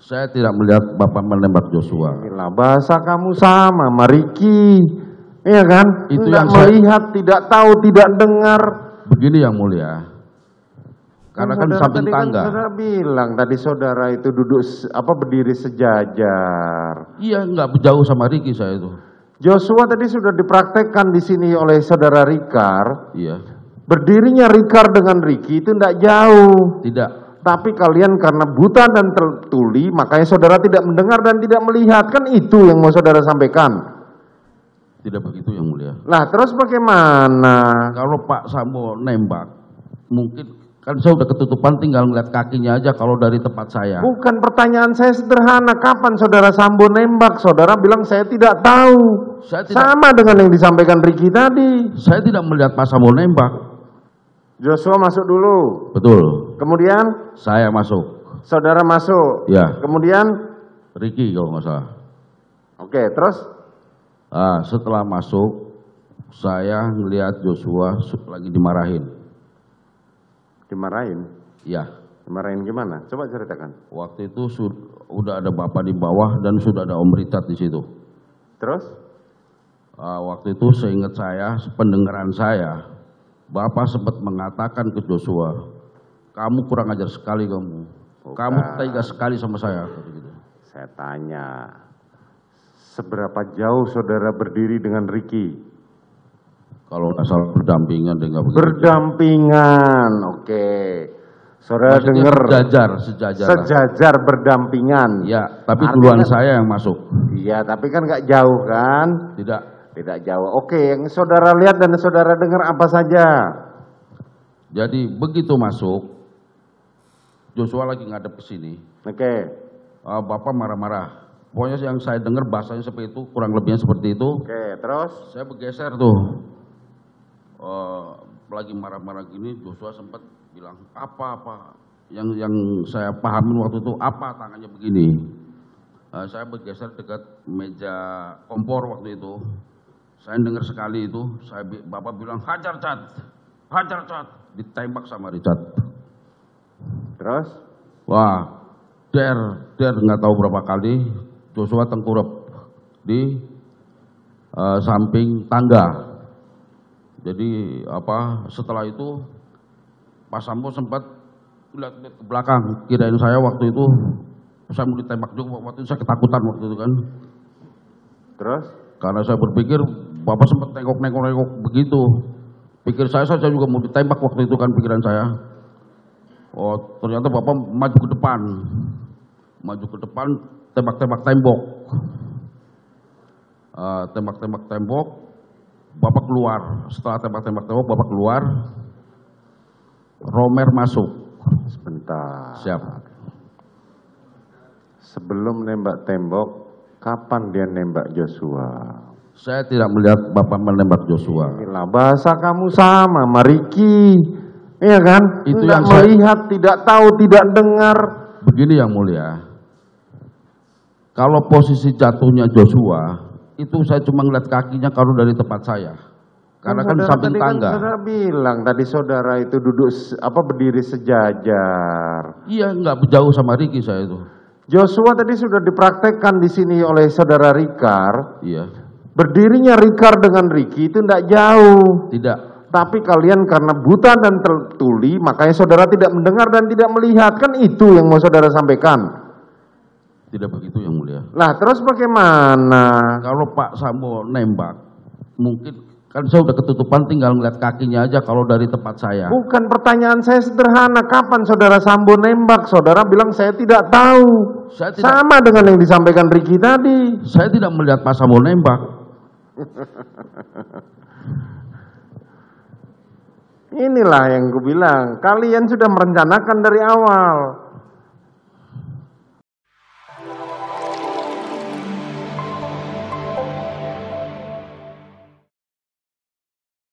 Saya tidak melihat Bapak menembak Joshua. Inilah bahasa kamu sama, Mariki. Iya kan? Itu tidak yang melihat, tidak tahu, tidak dengar. Begini yang mulia. Karena kan samping tangga. Kan saudara bilang tadi saudara itu duduk berdiri sejajar. Iya, nggak jauh sama Riki saya itu. Joshua tadi sudah dipraktekkan di sini oleh saudara Rikar. Iya. Berdirinya Rikar dengan Riki itu tidak jauh. Tidak. Tapi kalian karena buta dan tertuli, makanya saudara tidak mendengar dan tidak melihat. Kan itu yang mau saudara sampaikan. Tidak begitu yang mulia. Lah terus bagaimana? Kalau Pak Sambo nembak, mungkin kan saya udah ketutupan tinggal ngeliat kakinya aja kalau dari tempat saya. Bukan, pertanyaan saya sederhana. Kapan saudara Sambo nembak? Saudara bilang saya tidak tahu. Sama dengan yang disampaikan Riki tadi. Saya tidak melihat Pak Sambo nembak. Joshua masuk dulu. Betul. Kemudian? Saya masuk. Saudara masuk. Ya. Kemudian? Riki kalau nggak salah. Oke, terus? Setelah masuk, saya ngelihat Joshua lagi dimarahin. Dimarahin? Ya. Dimarahin gimana? Coba ceritakan. Waktu itu udah ada Bapak di bawah dan sudah ada Om Richard di situ. Terus? Waktu itu seingat saya, pendengaran saya, Bapak sempat mengatakan ke Joshua, kamu kurang ajar sekali kamu. Bukan. Kamu tega sekali sama saya. Saya tanya, seberapa jauh saudara berdiri dengan Riki? Kalau nggak salah berdampingan dengan begitu. Berdampingan, oke. Saudara dengar sejajar berdampingan. Ya, tapi duluan saya yang masuk. Iya, tapi kan nggak jauh kan? Tidak jauh. Oke, yang saudara lihat dan saudara dengar apa saja? Jadi begitu masuk, Joshua lagi ngadep ke sini. Oke. Bapak marah-marah. Pokoknya yang saya dengar bahasanya seperti itu, kurang lebihnya seperti itu. Oke, terus? Saya bergeser tuh. Lagi marah-marah gini, Joshua sempat bilang apa-apa. Yang saya pahamin waktu itu apa tangannya begini. Saya bergeser dekat meja kompor waktu itu. Saya dengar sekali itu, Bapak bilang hajar Cat, ditembak sama Richard. Terus? Wah, nggak tahu berapa kali Joshua tengkurap di samping tangga. Jadi setelah itu Pak Sambo sempat lihat ke belakang, kirain saya waktu itu saya mau ditembak juga. Waktu itu saya ketakutan waktu itu kan. Terus? Karena saya berpikir Bapak sempat nengok begitu. Pikir saya juga mau ditembak waktu itu kan pikiran saya. Oh, ternyata Bapak maju ke depan, tembak-tembak tembok. Tembak-tembak tembok, Bapak keluar. Setelah tembak-tembak tembok, Bapak keluar. Romer masuk. Sebentar. Siap. Sebelum nembak tembok, kapan dia nembak Joshua? Saya tidak melihat Bapak menembak Joshua. Inilah bahasa kamu sama, Mariki. Iya kan? Itu tidak yang melihat, tidak tahu, tidak dengar. Begini yang mulia. Kalau posisi jatuhnya Joshua, itu saya cuma ngeliat kakinya kalau dari tempat saya. Karena kan samping tangga. Saudara bilang tadi saudara itu duduk berdiri sejajar. Iya, nggak jauh sama Riki saya itu. Joshua tadi sudah dipraktekkan di sini oleh saudara Rikar. Iya. Berdirinya Rikar dengan Riki itu tidak jauh. Tidak. Tapi kalian karena buta dan tertuli, makanya saudara tidak mendengar dan tidak melihat. Kan itu yang mau saudara sampaikan. Tidak begitu yang mulia. Lah terus bagaimana? Kalau Pak Sambo nembak, mungkin kan saya udah ketutupan tinggal ngeliat kakinya aja kalau dari tempat saya. Bukan, pertanyaan saya sederhana. Kapan saudara Sambo nembak? Saudara bilang saya tidak tahu. Sama dengan yang disampaikan Riki tadi. Saya tidak melihat Pak Sambo nembak. Inilah yang gue bilang, kalian sudah merencanakan dari awal.